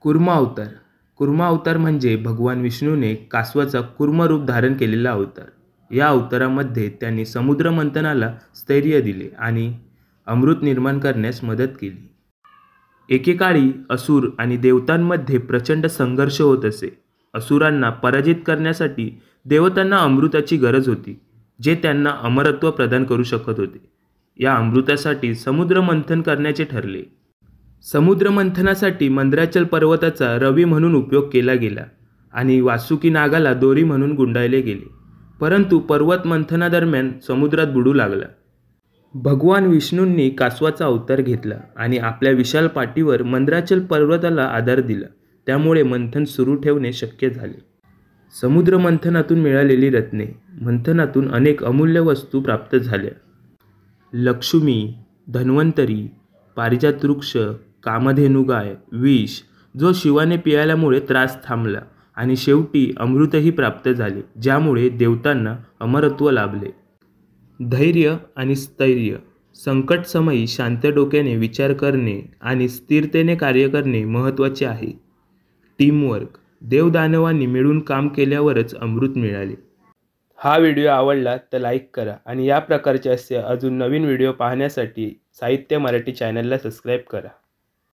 कूर्म अवतार. कूर्म अवतार म्हणजे भगवान विष्णूने कासवाचा कूर्म रूप धारण केलेला अवतार. या अवतारामध्ये त्यांनी समुद्र मंथनाला स्थैर्य दिले आणि अमृत निर्माण करण्यास मदत केली. एकेकाळी असुर आणि देवतांमध्ये प्रचंड संघर्ष होत असे. असुरांना पराजित करण्यासाठी देवतांना अमृताची गरज होती, जे त्यांना अमरत्व प्रदान करू शकत होते. या अमृतासाठी समुद्र मंथन करण्याचे ठरले. समुद्र मंथनासाठी मंदराचल पर्वताचा रवी म्हणून उपयोग केला गेला आणि वासुकी नागाला दोरी म्हणून गुंडाळले गेले. परंतु पर्वत मंथनादरम्यान समुद्रात बुडू लागला. भगवान विष्णूंनी कासवाचा अवतार घेतला आणि आपल्या विशाल पाठीवर मंदराचल पर्वताला आधार दिला. त्यामुळे मंथन सुरू ठेवणे शक्य झाले. समुद्र मंथनातून मिळालेली रत्ने. मंथनातून अनेक अमूल्य वस्तू प्राप्त झाल्या. लक्ष्मी, धन्वंतरी, पारिजात वृक्ष, कामधेनू गाय, विष जो शिवाने पियाल्यामुळे त्रास थांबला आणि शेवटी अमृतही प्राप्त झाले, ज्यामुळे देवतांना अमरत्व लाभले. धैर्य आणि स्थैर्य. संकटसमयी शांत डोक्याने विचार करणे आणि स्थिरतेने कार्य करणे महत्त्वाचे आहे. टीमवर्क. देवदानवांनी मिळून काम केल्यावरच अमृत मिळाले. हा व्हिडिओ आवडला तर लाईक करा आणि या प्रकारचे असे अजून नवीन व्हिडिओ पाहण्यासाठी साहित्य मराठी चॅनलला सबस्क्राईब करा.